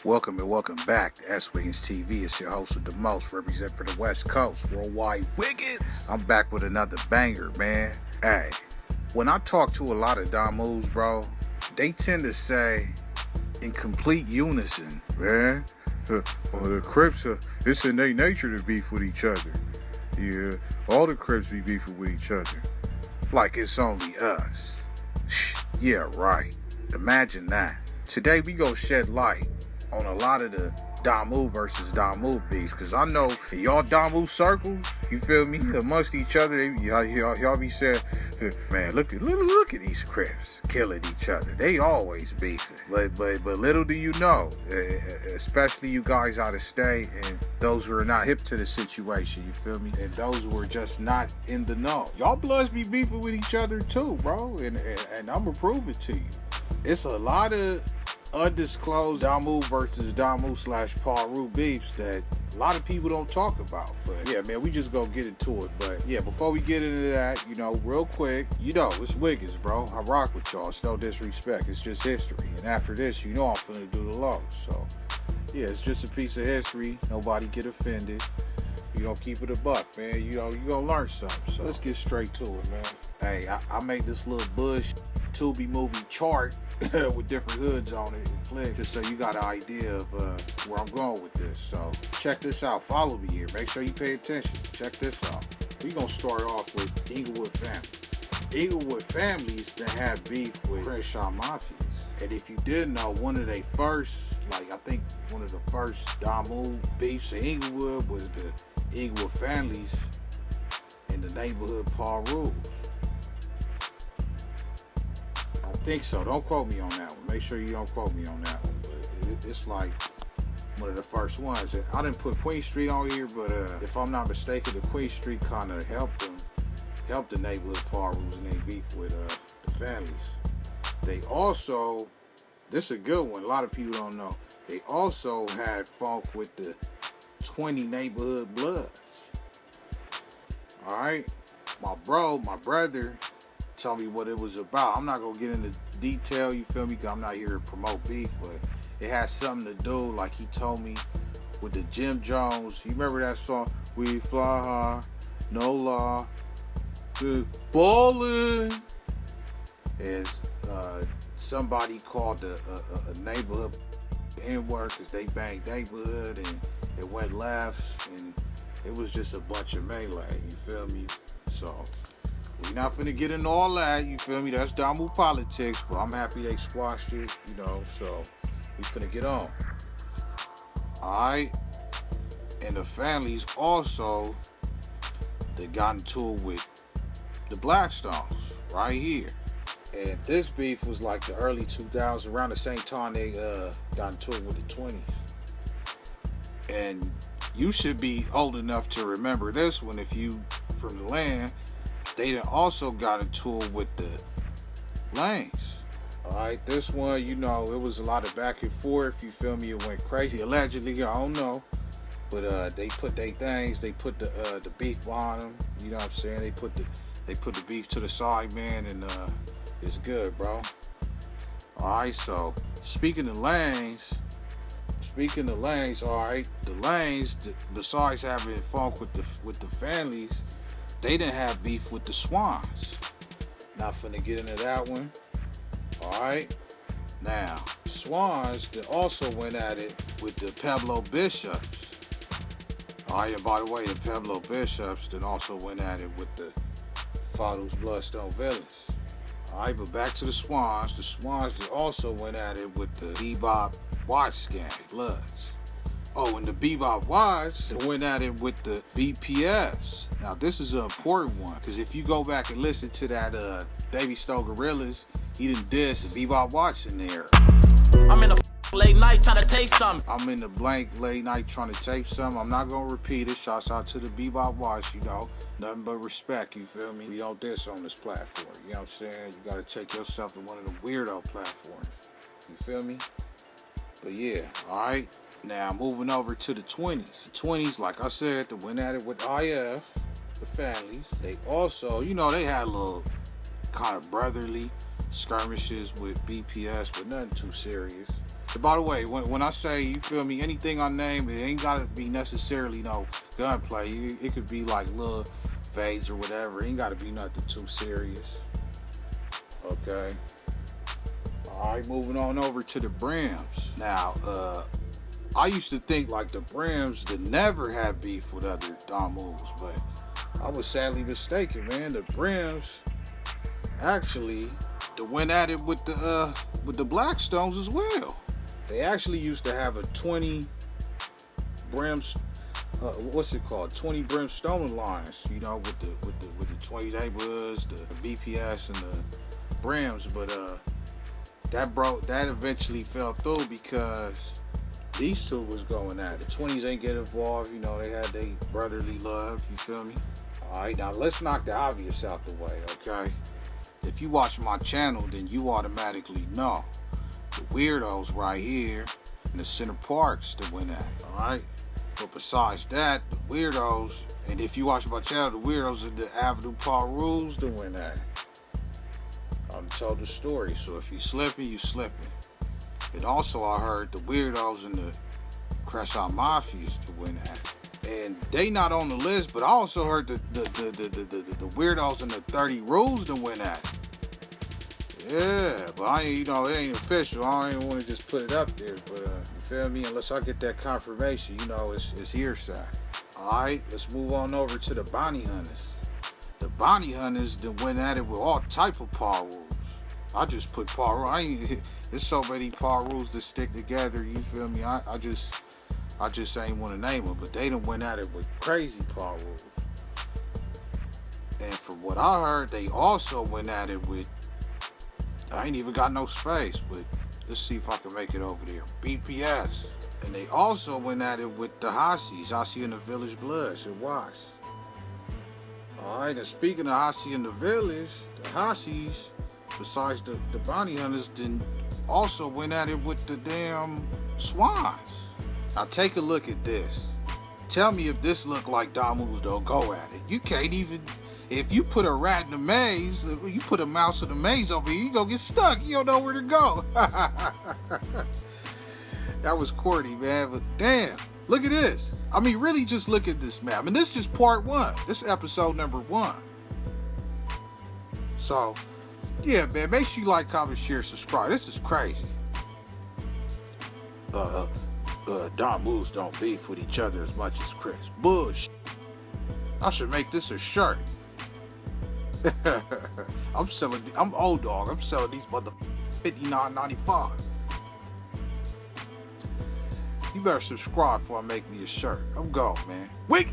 Welcome and welcome back to S.WigginsTV. It's your host with the most, represent for the West Coast, Worldwide Wiggins. I'm back with another banger, man. Hey, when I talk to a lot of Damus, bro, they tend to say in complete unison, man, well, the Crips, it's in their nature to beef with each other. Yeah, all the Crips be beefing with each other. Like it's only us. Yeah, right. Imagine that. Today we go shed light on a lot of the Damu versus Damu beefs, because I know in y'all Damu circles, you feel me, amongst each other, y'all be saying, man, look at these Crips killing each other. They always beefing. But little do you know, especially you guys out of state and those who are not hip to the situation, you feel me, and those who are just not in the know. Y'all bloods be beefing with each other too, bro, and I'm gonna prove it to you. It's a lot of undisclosed Damu versus Damu / Paru beefs that a lot of people don't talk about. But yeah, man, we just gonna get into it. But yeah, before we get into that, real quick, it's Wiggins, bro. I rock with y'all. It's no disrespect. It's just history. And after this, I'm finna do the low. So yeah, it's just a piece of history. Nobody get offended. Keep it a buck, man. You gonna learn something. So let's get straight to it, man. Hey, I made this little Bush Tubi movie chart with different hoods on it and flick, just so you got an idea of where I'm going with this. So check this out. Follow me here. Make sure you pay attention. Check this out. We're going to start off with Englewood Family. Englewood families that have beef with Crenshaw Mafias. And if you didn't know, one of the first Damu beefs in Englewood was the Englewood families in the neighborhood Paul Rules. I think so. Don't quote me on that one. Make sure you don't quote me on that one. But it's like one of the first ones. And I didn't put Queen Street on here, but if I'm not mistaken, the Queen Street kind of helped the neighborhood Paul Rules and they beef with the families. They also, this is a good one. A lot of people don't know. They also had funk with the 20 neighborhood Bloods. All right, my brother tell me what it was about. I'm not gonna get into detail, you feel me, because I'm not here to promote beef, but it has something to do, like he told me, with the Jim Jones. You remember that song, We Fly High, No Law, Good Ballin'? Is somebody called a neighborhood N-word because they banged neighborhood and it went left, and it was just a bunch of melee, you feel me? So we're not finna get into all that, you feel me? That's Damu politics, but I'm happy they squashed it, so we finna get on. Alright? And the families also, they got into it with the Blackstones, right here. And this beef was like the early 2000s, around the same time they got into it with the 20s. And you should be old enough to remember this one if you from the land. They done also got into it with the Lanes. Alright, this one, it was a lot of back and forth, you feel me? It went crazy. Allegedly, I don't know. But they put their things, they put the beef behind them, you know what I'm saying? They put the beef to the side, man, and it's good, bro. Alright, so speaking of Lanes, alright, the Lanes, besides having funk with the families, they didn't have beef with the Swans. Not finna get into that one. Alright. Now, Swans they also went at it with the Pueblo Bishops. Alright, and by the way, the Pueblo Bishops then also went at it with the Fathers Bloodstone Villains. Alright, but back to the Swans. The Swans they also went at it with the Bebop Watch gang, Bloods. Oh, and the Bebop Watch they went at it with the BPS. Now, this is an important one, because if you go back and listen to that Davey Stone Gorillas, he done diss the Bebop Watch in there. I'm in the late night trying to taste something. I'm in the blank late night trying to tape something. I'm not going to repeat it. Shouts out to the Bebop Watch, nothing but respect, you feel me? We don't diss on this platform, you know what I'm saying? You got to take yourself to one of the weirdo platforms, you feel me? But yeah, alright. Now, moving over to the 20s. The 20s, like I said, they went at it with IF, the families. They also, they had a little kind of brotherly skirmishes with BPS, but nothing too serious. By the way, when I say, you feel me, anything I name, it ain't gotta be necessarily no gunplay. It could be like little fades or whatever. It ain't gotta be nothing too serious. Okay. Alright, moving on over to the Brims. Now, I used to think like the Brims that never had beef with other Don Moves, but I was sadly mistaken, man. The Brims actually went at it with the Blackstones as well. They actually used to have a 20 Brims, what's it called? 20 Brimstone lines, you know, with the 20 neighborhoods, the BPS and the Brims, but that eventually fell through because these two was going at it. The 20s ain't get involved, you know, they had their brotherly love, you feel me? Alright, now let's knock the obvious out the way, okay? If you watch my channel, then you automatically know the weirdos right here in the Center Parks that went at it, alright? But besides that, the weirdos, and if you watch my channel, the weirdos in the Avenue Paul Rules that went at it. I done told the story, so if you slipping, you slipping. And also I heard the weirdos in the Crenshaw Mafias that went at it. And they not on the list, but I also heard the weirdos in the 30 Rules that went at it. Yeah, but I ain't, you know, it ain't official. I don't even want to just put it up there, but you feel me? Unless I get that confirmation, you know, it's hearsay. Alright, let's move on over to the Bounty Hunters. The Bounty Hunters that went at it with all type of Paul Rules. I just put Paul Rules. There's so many Paul Rules that stick together, you feel me? I just ain't want to name them, but they done went at it with crazy Paul Rules. And from what I heard, they also went at it with, I ain't even got no space, but let's see if I can make it over there. BPS. And they also went at it with the Hassi and the Village Bloods at Watts. Alright, and speaking of Hassi and the Village, the Hassis, besides the Bounty Hunters, then also went at it with the damn Swans. Now take a look at this. Tell me if this look like Don Moves don't go at it. You can't even, if you put a rat in the maze, you put a mouse in the maze over here, you gonna get stuck. You don't know where to go. That was corny, man, but damn, look at this. I mean, really just look at this map. And this is just part 1. This is episode number 1. So, yeah, man, make sure you like, comment, share, subscribe. This is crazy. Don Moves don't beef with each other as much as Chris. Bullshit. I should make this a shirt. I'm old dog. I'm selling these mother $59.95. You better subscribe before I make me a shirt. I'm gone, man. Wiggy!